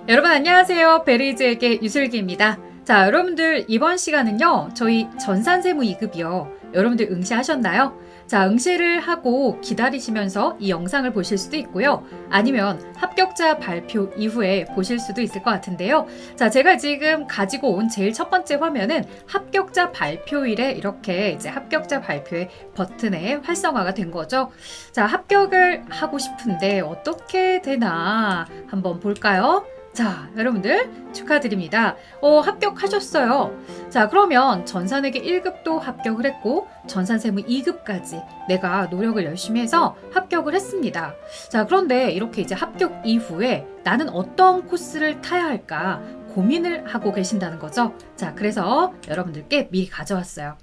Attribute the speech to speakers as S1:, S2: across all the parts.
S1: 여러분 안녕하세요. 베리즈에게 유슬기입니다. 자, 여러분들 이번 시간은요. 저희 전산세무 2급이요. 여러분들 응시하셨나요? 자, 응시를 하고 기다리시면서 이 영상을 보실 수도 있고요. 아니면 합격자 발표 이후에 보실 수도 있을 것 같은데요. 자, 제가 지금 가지고 온 제일 첫 번째 화면은 합격자 발표일에 이렇게 이제 합격자 발표의 버튼에 활성화가 된 거죠. 자, 합격을 하고 싶은데 어떻게 되나 한번 볼까요? 자, 여러분들 축하드립니다. 합격하셨어요. 자, 그러면 전산회계 1급도 합격을 했고 전산세무 2급까지 내가 노력을 열심히 해서 합격을 했습니다. 자, 그런데 이렇게 이제 합격 이후에 나는 어떤 코스를 타야 할까 고민을 하고 계신다는 거죠. 자, 그래서 여러분들께 미리 가져왔어요.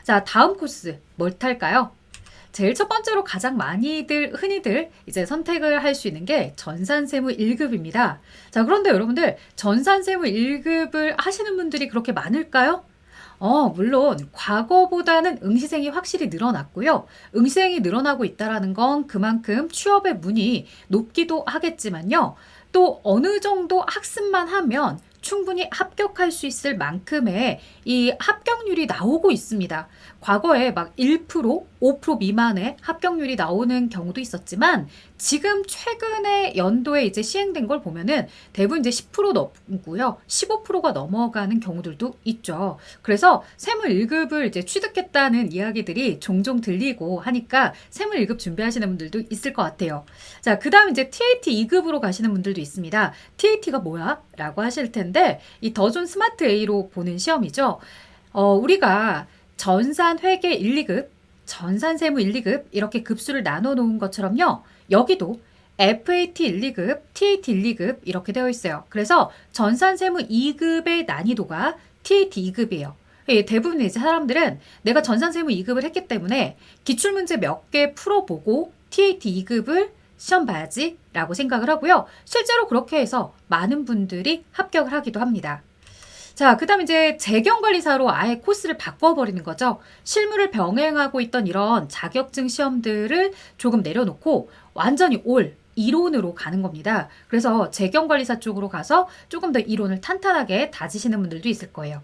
S1: 자, 다음 코스 뭘 탈까요? 제일 첫 번째로 가장 흔히들 이제 선택을 할 수 있는 게 전산세무 1급입니다. 자, 그런데 여러분들 전산세무 1급을 하시는 분들이 그렇게 많을까요? 물론 과거보다는 응시생이 확실히 늘어났고요. 응시생이 늘어나고 있다는 건 그만큼 취업의 문이 높기도 하겠지만요. 또 어느 정도 학습만 하면 충분히 합격할 수 있을 만큼의 이 합격률이 나오고 있습니다. 과거에 막 1%, 5% 미만의 합격률이 나오는 경우도 있었지만 지금 최근에 연도에 이제 시행된 걸 보면은 대부분 이제 10% 넘고요. 15%가 넘어가는 경우들도 있죠. 그래서 세무 1급을 이제 취득했다는 이야기들이 종종 들리고 하니까 세무 1급 준비하시는 분들도 있을 것 같아요. 자, 그다음 이제 TAT 2급으로 가시는 분들도 있습니다. TAT가 뭐야? 라고 하실 텐데 이 더존 스마트 A로 보는 시험이죠. 우리가 전산회계 1, 2급, 전산세무 1, 2급 이렇게 급수를 나눠 놓은 것처럼요. 여기도 FAT 1, 2급, TAT 1, 2급 이렇게 되어 있어요. 그래서 전산세무 2급의 난이도가 TAT 2급이에요. 대부분의 이제 사람들은 내가 전산세무 2급을 했기 때문에 기출문제 몇 개 풀어보고 TAT 2급을 시험 봐야지 라고 생각을 하고요. 실제로 그렇게 해서 많은 분들이 합격을 하기도 합니다. 자, 그 다음 이제 재경관리사로 아예 코스를 바꿔버리는 거죠. 실무를 병행하고 있던 이런 자격증 시험들을 조금 내려놓고 완전히 올 이론으로 가는 겁니다. 그래서 재경관리사 쪽으로 가서 조금 더 이론을 탄탄하게 다지시는 분들도 있을 거예요.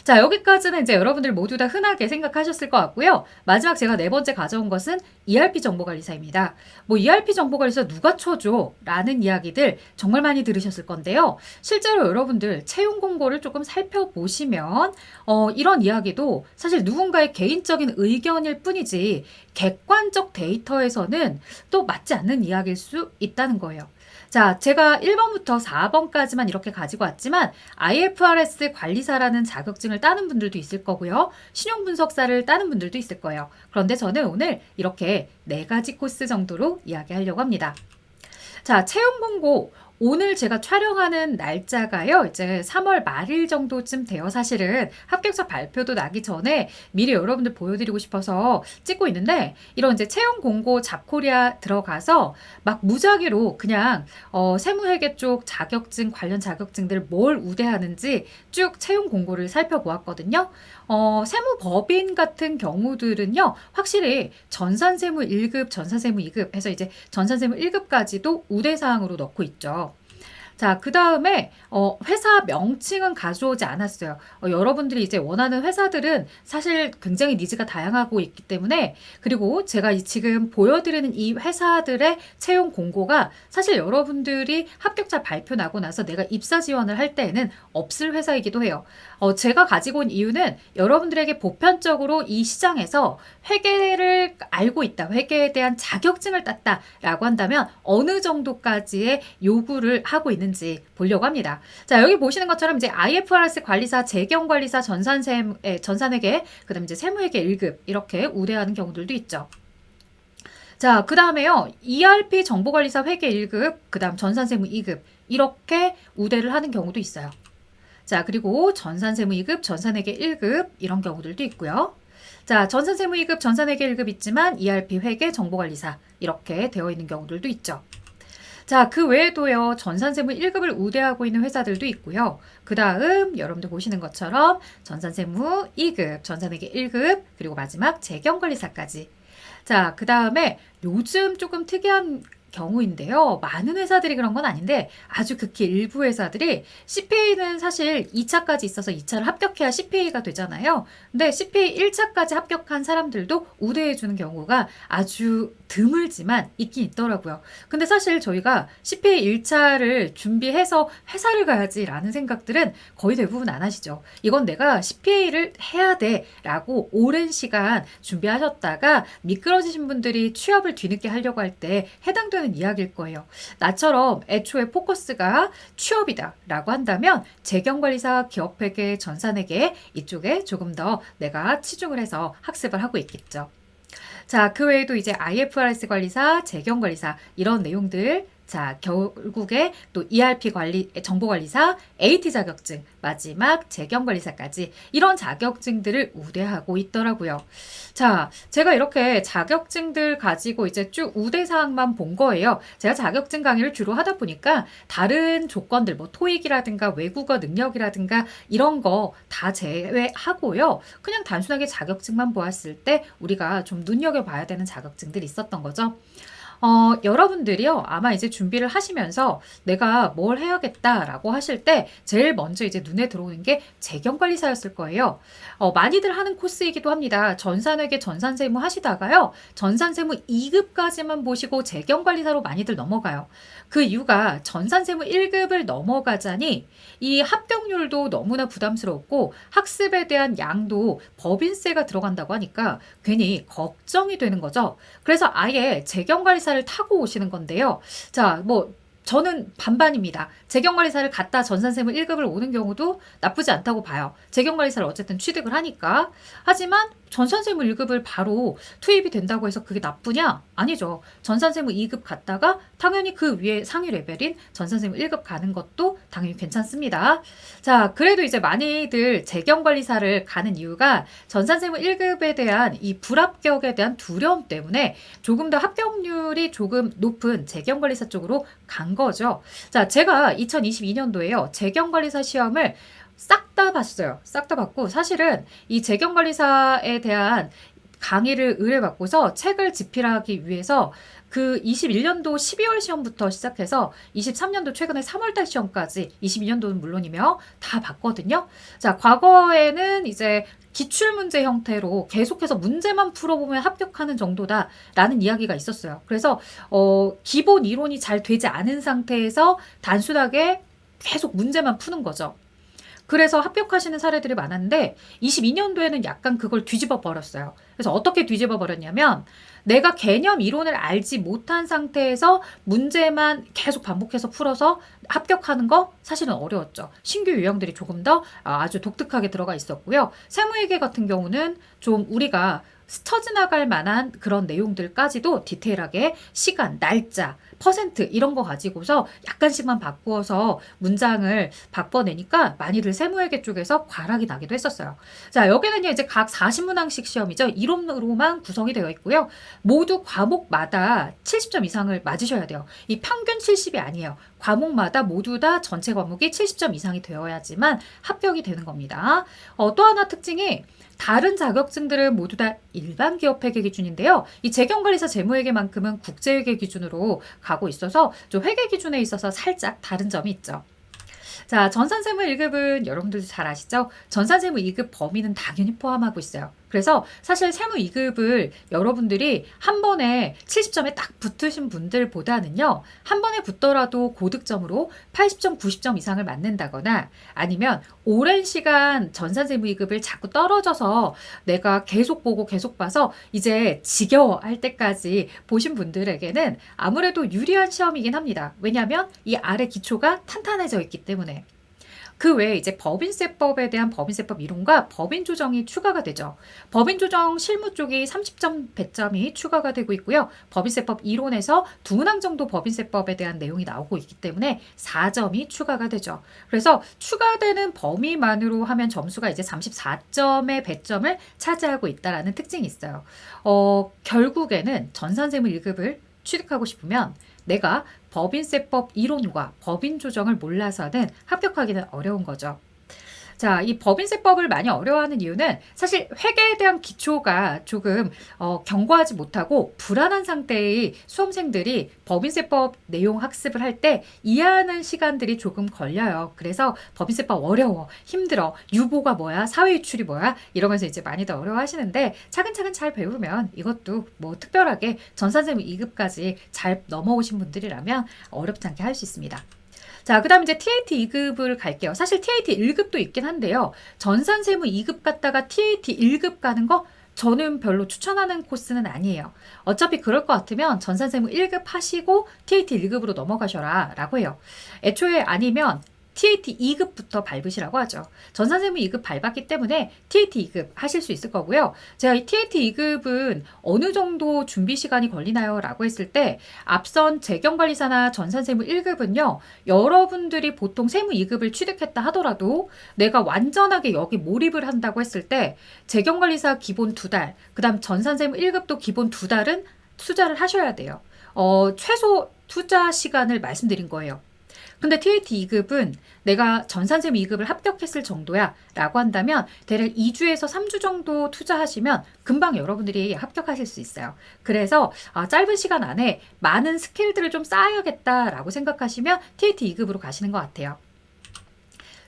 S1: 자, 여기까지는 이제 여러분들 모두 다 흔하게 생각하셨을 것 같고요. 마지막 제가 네 번째 가져온 것은 ERP 정보관리사입니다. ERP 정보관리사 누가 쳐줘? 라는 이야기들 정말 많이 들으셨을 건데요. 실제로 여러분들 채용 공고를 조금 살펴보시면 이런 이야기도 사실 누군가의 개인적인 의견일 뿐이지 객관적 데이터에서는 또 맞지 않는 이야기일 수 있다는 거예요. 자, 제가 1번부터 4번까지만 이렇게 가지고 왔지만 IFRS 관리사라는 자격증을 따는 분들도 있을 거고요. 신용분석사를 따는 분들도 있을 거예요. 그런데 저는 오늘 이렇게 4가지 코스 정도로 이야기하려고 합니다. 자, 채용 공고 오늘 제가 촬영하는 날짜가요. 이제 3월 말일 정도쯤 돼요. 사실은 합격자 발표도 나기 전에 미리 여러분들 보여드리고 싶어서 찍고 있는데 이런 이제 채용 공고 잡코리아 들어가서 막 무작위로 그냥 세무회계 쪽 자격증 관련 자격증들 뭘 우대하는지 쭉 채용 공고를 살펴보았거든요. 세무법인 같은 경우들은요. 확실히 전산세무 1급, 전산세무 2급 해서 이제 전산세무 1급까지도 우대사항으로 넣고 있죠. 자, 그 다음에 회사 명칭은 가져오지 않았어요. 여러분들이 이제 원하는 회사들은 사실 굉장히 니즈가 다양하고 있기 때문에 그리고 제가 지금 보여드리는 이 회사들의 채용 공고가 사실 여러분들이 합격자 발표 나고 나서 내가 입사 지원을 할 때에는 없을 회사이기도 해요. 제가 가지고 온 이유는 여러분들에게 보편적으로 이 시장에서 회계를 알고 있다, 회계에 대한 자격증을 땄다라고 한다면 어느 정도까지의 요구를 하고 있는지 보려고 합니다. 자, 여기 보시는 것처럼 이제 IFRS 관리사, 재경관리사, 전산회계, 그 다음에 이제 세무회계 1급 이렇게 우대하는 경우들도 있죠. 자, 그 다음에요. ERP 정보관리사 회계 1급, 그 다음 전산세무 2급 이렇게 우대를 하는 경우도 있어요. 자, 그리고 전산세무 2급, 전산회계 1급 이런 경우들도 있고요. 자, 전산세무 2급, 전산회계 1급 있지만 ERP 회계 정보관리사 이렇게 되어 있는 경우들도 있죠. 자, 그 외에도요. 전산세무 1급을 우대하고 있는 회사들도 있고요. 그 다음 여러분들 보시는 것처럼 전산세무 2급, 전산회계 1급, 그리고 마지막 재경관리사까지. 자, 그 다음에 요즘 조금 특이한 경우인데요. 많은 회사들이 그런 건 아닌데 아주 극히 일부 회사들이 CPA는 사실 2차까지 있어서 2차를 합격해야 CPA가 되잖아요. 근데 CPA 1차까지 합격한 사람들도 우대해 주는 경우가 아주 드물지만 있긴 있더라고요. 근데 사실 저희가 CPA 1차를 준비해서 회사를 가야지라는 생각들은 거의 대부분 안 하시죠. 이건 내가 CPA를 해야 돼라고 오랜 시간 준비하셨다가 미끄러지신 분들이 취업을 뒤늦게 하려고 할 때 해당되는 이야기일 거예요. 나처럼 애초에 포커스가 취업이다라고 한다면 재경관리사, 기업회계, 전산회계 이쪽에 조금 더 내가 치중을 해서 학습을 하고 있겠죠. 자, 그 외에도 이제 IFRS 관리사, 재경관리사 이런 내용들, 자, 결국에 또 ERP 관리, 정보관리사, AT 자격증, 마지막 재경관리사까지 이런 자격증들을 우대하고 있더라고요. 자, 제가 이렇게 자격증들 가지고 이제 쭉 우대사항만 본 거예요. 제가 자격증 강의를 주로 하다 보니까 다른 조건들, 뭐 토익이라든가 외국어 능력이라든가 이런 거 다 제외하고요. 그냥 단순하게 자격증만 보았을 때 우리가 좀 눈여겨봐야 되는 자격증들이 있었던 거죠. 여러분들이요, 아마 이제 준비를 하시면서 내가 뭘 해야겠다라고 하실 때 제일 먼저 이제 눈에 들어오는 게 재경관리사였을 거예요. 많이들 하는 코스이기도 합니다. 전산회계, 전산세무 하시다가요, 전산세무 2급까지만 보시고 재경관리사로 많이들 넘어가요. 그 이유가 전산세무 1급을 넘어가자니 이 합격률도 너무나 부담스럽고 학습에 대한 양도 법인세가 들어간다고 하니까 괜히 걱정이 되는 거죠. 그래서 아예 재경관리사를 타고 오시는 건데요. 자, 뭐 저는 반반입니다. 재경관리사를 갔다 전산세무 1급을 오는 경우도 나쁘지 않다고 봐요. 재경관리사를 어쨌든 취득을 하니까. 하지만 전산세무 1급을 바로 투입이 된다고 해서 그게 나쁘냐? 아니죠. 전산세무 2급 갔다가 당연히 그 위에 상위 레벨인 전산세무 1급 가는 것도 당연히 괜찮습니다. 자, 그래도 이제 많이들 재경관리사를 가는 이유가 전산세무 1급에 대한 이 불합격에 대한 두려움 때문에 조금 더 합격률이 조금 높은 재경관리사 쪽으로 간 거죠. 자, 제가 2022년도에요. 재경관리사 시험을 싹 다 봤어요. 싹 다 봤고 사실은 이 재경관리사에 대한 강의를 의뢰받고서 책을 집필하기 위해서 그 21년도 12월 시험부터 시작해서 23년도 최근에 3월달 시험까지 22년도는 물론이며 다 봤거든요. 자, 과거에는 이제 기출문제 형태로 계속해서 문제만 풀어보면 합격하는 정도다라는 이야기가 있었어요. 그래서 기본 이론이 잘 되지 않은 상태에서 단순하게 계속 문제만 푸는 거죠. 그래서 합격하시는 사례들이 많았는데 22년도에는 약간 그걸 뒤집어 버렸어요. 그래서 어떻게 뒤집어 버렸냐면 내가 개념 이론을 알지 못한 상태에서 문제만 계속 반복해서 풀어서 합격하는 거 사실은 어려웠죠. 신규 유형들이 조금 더 아주 독특하게 들어가 있었고요. 세무회계 같은 경우는 좀 우리가 스쳐 지나갈 만한 그런 내용들까지도 디테일하게 시간, 날짜, 퍼센트 이런 거 가지고서 약간씩만 바꾸어서 문장을 바꿔내니까 많이들 세무회계 쪽에서 과락이 나기도 했었어요. 자, 여기는요 이제 각 40문항씩 시험이죠. 이론으로만 구성이 되어 있고요. 모두 과목마다 70점 이상을 맞으셔야 돼요. 이 평균 70이 아니에요. 과목마다 모두 다 전체 과목이 70점 이상이 되어야지만 합격이 되는 겁니다. 또 하나 특징이 다른 자격증들은 모두 다 일반 기업회계 기준인데요. 이 재경관리사 재무회계만큼은 국제회계 기준으로 가고 있어서 좀 회계 기준에 있어서 살짝 다른 점이 있죠. 자, 전산세무 1급은 여러분들도 잘 아시죠? 전산세무 2급 범위는 당연히 포함하고 있어요. 그래서 사실 세무 2급을 여러분들이 한 번에 70점에 딱 붙으신 분들보다는요. 한 번에 붙더라도 고득점으로 80점, 90점 이상을 맞는다거나 아니면 오랜 시간 전산세무 2급을 자꾸 떨어져서 내가 계속 보고 계속 봐서 이제 지겨워 할 때까지 보신 분들에게는 아무래도 유리한 시험이긴 합니다. 왜냐하면 이 아래 기초가 탄탄해져 있기 때문에. 그 외에 이제 법인세법에 대한 법인세법 이론과 법인 조정이 추가가 되죠. 법인 조정 실무 쪽이 30점 배점이 추가가 되고 있고요. 법인세법 이론에서 두 문항 정도 법인세법에 대한 내용이 나오고 있기 때문에 4점이 추가가 되죠. 그래서 추가되는 범위만으로 하면 점수가 이제 34점의 배점을 차지하고 있다라는 특징이 있어요. 결국에는 전산세무 1급을 취득하고 싶으면 내가 법인세법 이론과 법인 조정을 몰라서는 합격하기는 어려운 거죠. 자, 이 법인세법을 많이 어려워하는 이유는 사실 회계에 대한 기초가 조금 견고하지 못하고 불안한 상태의 수험생들이 법인세법 내용 학습을 할 때 이해하는 시간들이 조금 걸려요. 그래서 법인세법 어려워, 힘들어, 유보가 뭐야, 사회유출이 뭐야 이러면서 이제 많이들 어려워하시는데 차근차근 잘 배우면 이것도 뭐 특별하게 전산세무 2급까지 잘 넘어오신 분들이라면 어렵지 않게 할 수 있습니다. 자, 그 다음 이제 TAT 2급을 갈게요. 사실 TAT 1급도 있긴 한데요. 전산세무 2급 갔다가 TAT 1급 가는 거 저는 별로 추천하는 코스는 아니에요. 어차피 그럴 것 같으면 전산세무 1급 하시고 TAT 1급으로 넘어가셔라 라고 해요. 애초에 아니면 TAT 2급부터 밟으시라고 하죠. 전산세무 2급 밟았기 때문에 TAT 2급 하실 수 있을 거고요. 제가 이 TAT 2급은 어느 정도 준비 시간이 걸리나요? 라고 했을 때 앞선 재경관리사나 전산세무 1급은요. 여러분들이 보통 세무 2급을 취득했다 하더라도 내가 완전하게 여기 몰입을 한다고 했을 때 재경관리사 기본 2달, 그 다음 전산세무 1급도 기본 2달은 투자를 하셔야 돼요. 최소 투자 시간을 말씀드린 거예요. 근데 TAT 2급은 내가 전산세무 2급을 합격했을 정도야 라고 한다면 대략 2주에서 3주 정도 투자하시면 금방 여러분들이 합격하실 수 있어요. 그래서 짧은 시간 안에 많은 스킬들을 좀 쌓아야겠다라고 생각하시면 TAT 2급으로 가시는 것 같아요.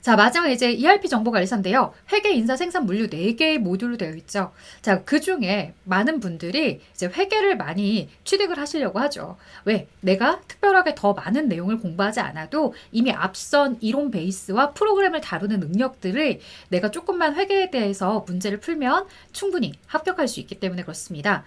S1: 자, 마지막 이제 ERP 정보관리사인데요. 회계, 인사, 생산, 물류 4개의 모듈로 되어 있죠. 자, 그 중에 많은 분들이 이제 회계를 많이 취득을 하시려고 하죠. 왜? 내가 특별하게 더 많은 내용을 공부하지 않아도 이미 앞선 이론 베이스와 프로그램을 다루는 능력들을 내가 조금만 회계에 대해서 문제를 풀면 충분히 합격할 수 있기 때문에 그렇습니다.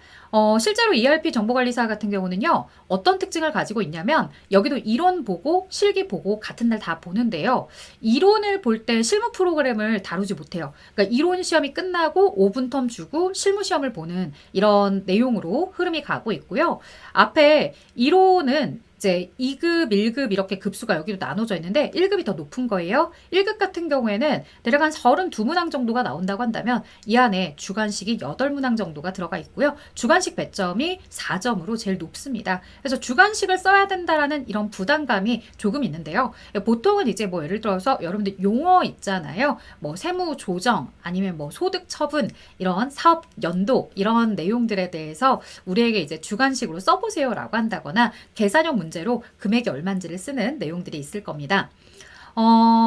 S1: 실제로 ERP 정보관리사 같은 경우는요. 어떤 특징을 가지고 있냐면 여기도 이론 보고 실기 보고 같은 날 다 보는데요. 이론을 볼 때 실무 프로그램을 다루지 못해요. 그러니까 이론 시험이 끝나고 5분 텀 주고 실무 시험을 보는 이런 내용으로 흐름이 가고 있고요. 앞에 이론은 이제 2급, 1급 이렇게 급수가 여기도 나눠져 있는데 1급이 더 높은 거예요. 1급 같은 경우에는 대략 한 32문항 정도가 나온다고 한다면 이 안에 주관식이 8문항 정도가 들어가 있고요. 주관식 배점이 4점으로 제일 높습니다. 그래서 주관식을 써야 된다라는 이런 부담감이 조금 있는데요. 보통은 이제 뭐 예를 들어서 여러분들 용어 있잖아요. 뭐 세무 조정 아니면 뭐 소득 처분 이런 사업 연도 이런 내용들에 대해서 우리에게 이제 주관식으로 써보세요라고 한다거나 계산형 문제로 금액이 얼마인지를 쓰는 내용들이 있을 겁니다.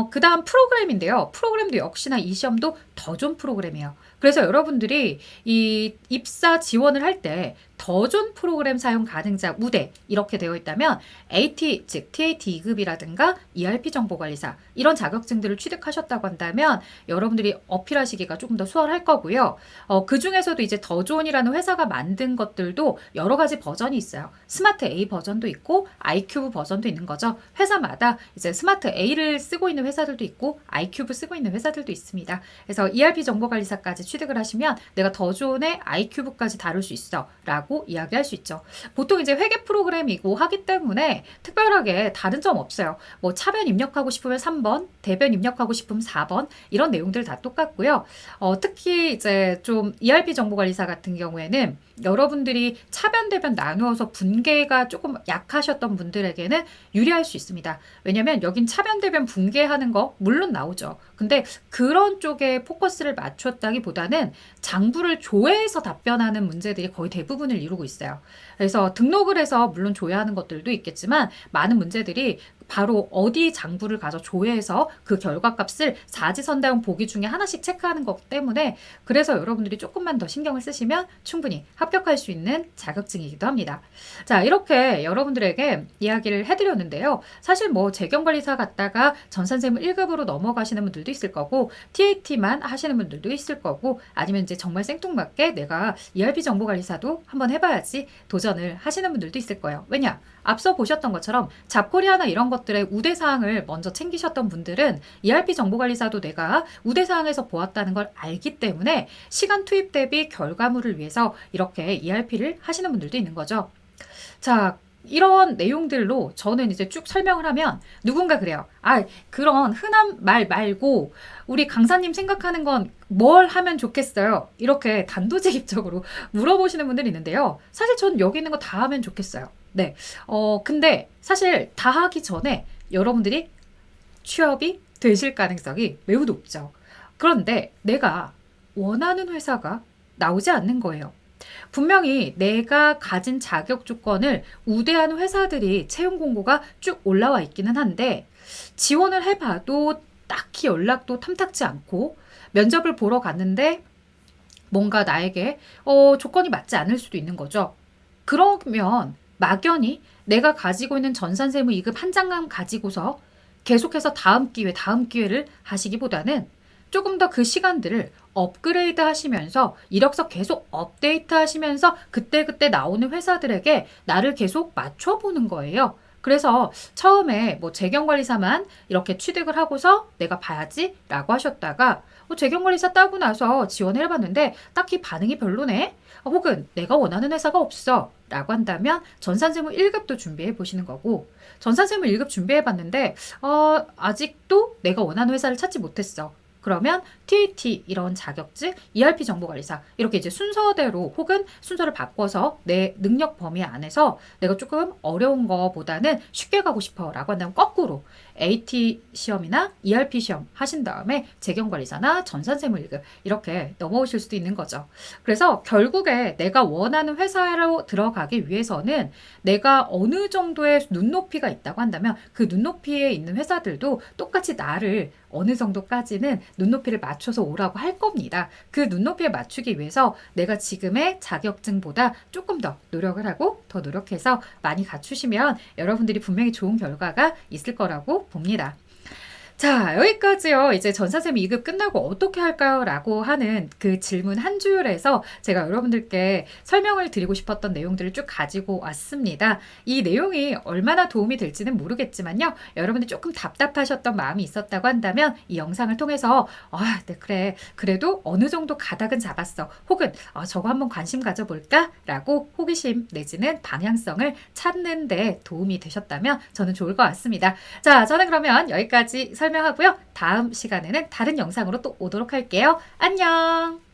S1: 그 다음 프로그램인데요. 프로그램도 역시나 이 시험도 더 좋은 프로그램이에요. 그래서 여러분들이 이 입사 지원을 할 때 더 좋은 프로그램 사용 가능자 우대 이렇게 되어 있다면 AT 즉 TAT 2급이라든가 ERP 정보관리사 이런 자격증들을 취득하셨다고 한다면 여러분들이 어필하시기가 조금 더 수월할 거고요. 그 중에서도 이제 더 좋은이라는 회사가 만든 것들도 여러 가지 버전이 있어요. 스마트 A 버전도 있고 아이큐브 버전도 있는 거죠. 회사마다 이제 스마트 A를 쓰고 있는 회사들도 있고 아이큐브 쓰고 있는 회사들도 있습니다. 그래서 ERP 정보관리사까지 취득을 하시면 내가 더 좋은의 아이큐브까지 다룰 수 있어 라고 이야기할 수 있죠. 보통 이제 회계 프로그램이고 하기 때문에 특별하게 다른 점 없어요. 뭐 차변 입력하고 싶으면 3번, 대변 입력하고 싶으면 4번 이런 내용들 다 똑같고요. 특히 이제 좀 ERP 정보관리사 같은 경우에는 여러분들이 차변, 대변 나누어서 분계가 조금 약하셨던 분들에게는 유리할 수 있습니다. 왜냐면 여긴 차변, 대변 분계하는 거 물론 나오죠. 근데 그런 쪽에 포커스를 맞췄다기보다는 장부를 조회해서 답변하는 문제들이 거의 대부분을 이루고 있어요. 그래서 등록을 해서 물론 조회하는 것들도 있겠지만 많은 문제들이 바로 어디 장부를 가서 조회해서 그 결과값을 사지선다형 보기 중에 하나씩 체크하는 것 때문에 그래서 여러분들이 조금만 더 신경을 쓰시면 충분히 합격할 수 있는 자격증이기도 합니다. 자, 이렇게 여러분들에게 이야기를 해드렸는데요. 사실 뭐 재경관리사 갔다가 전산세무 1급으로 넘어가시는 분들도 있을 거고 TAT만 하시는 분들도 있을 거고 아니면 이제 정말 생뚱맞게 내가 ERP 정보관리사도 한번 해봐야지 도전을 하시는 분들도 있을 거예요. 왜냐? 앞서 보셨던 것처럼 잡코리아나 이런 것들의 우대사항을 먼저 챙기셨던 분들은 ERP 정보관리사도 내가 우대사항에서 보았다는 걸 알기 때문에 시간 투입 대비 결과물을 위해서 이렇게 ERP를 하시는 분들도 있는 거죠. 자, 이런 내용들로 저는 이제 쭉 설명을 하면 누군가 그래요. 그런 흔한 말 말고 우리 강사님 생각하는 건 뭘 하면 좋겠어요? 이렇게 단도직입적으로 물어보시는 분들이 있는데요. 사실 저는 여기 있는 거 다 하면 좋겠어요. 네. 근데 사실 다 하기 전에 여러분들이 취업이 되실 가능성이 매우 높죠. 그런데 내가 원하는 회사가 나오지 않는 거예요. 분명히 내가 가진 자격 조건을 우대하는 회사들이 채용 공고가 쭉 올라와 있기는 한데 지원을 해봐도 딱히 연락도 탐탁지 않고 면접을 보러 갔는데 뭔가 나에게 조건이 맞지 않을 수도 있는 거죠. 그러면 막연히 내가 가지고 있는 전산세무 2급 한 장만 가지고서 계속해서 다음 기회를 하시기보다는 조금 더 그 시간들을 업그레이드 하시면서 이력서 계속 업데이트 하시면서 그때그때 나오는 회사들에게 나를 계속 맞춰보는 거예요. 그래서 처음에 뭐 재경관리사만 이렇게 취득을 하고서 내가 봐야지 라고 하셨다가 재경관리사 따고 나서 지원을 해봤는데 딱히 반응이 별로네. 혹은 내가 원하는 회사가 없어 라고 한다면 전산세무 1급도 준비해 보시는 거고 전산세무 1급 준비해 봤는데 아직도 내가 원하는 회사를 찾지 못했어. 그러면 TAT 이런 자격증, ERP 정보관리사 이렇게 이제 순서대로 혹은 순서를 바꿔서 내 능력 범위 안에서 내가 조금 어려운 거보다는 쉽게 가고 싶어 라고 한다면 거꾸로 AT 시험이나 ERP 시험 하신 다음에 재경관리사나 전산세무 1급 이렇게 넘어오실 수도 있는 거죠. 그래서 결국에 내가 원하는 회사로 들어가기 위해서는 내가 어느 정도의 눈높이가 있다고 한다면 그 눈높이에 있는 회사들도 똑같이 나를 어느 정도까지는 눈높이를 맞춰서 오라고 할 겁니다. 그 눈높이에 맞추기 위해서 내가 지금의 자격증보다 조금 더 노력을 하고 더 노력해서 많이 갖추시면 여러분들이 분명히 좋은 결과가 있을 거라고 봅니다. 자, 여기까지요. 이제 전산세무 2급 끝나고 어떻게 할까요? 라고 하는 그 질문 한 줄에서 제가 여러분들께 설명을 드리고 싶었던 내용들을 쭉 가지고 왔습니다. 이 내용이 얼마나 도움이 될지는 모르겠지만요. 여러분들이 조금 답답하셨던 마음이 있었다고 한다면 이 영상을 통해서 네, 그래. 그래도 어느 정도 가닥은 잡았어. 혹은 저거 한번 관심 가져볼까? 라고 호기심 내지는 방향성을 찾는 데 도움이 되셨다면 저는 좋을 것 같습니다. 자, 저는 그러면 여기까지 설명하고요. 다음 시간에는 다른 영상으로 또 오도록 할게요. 안녕!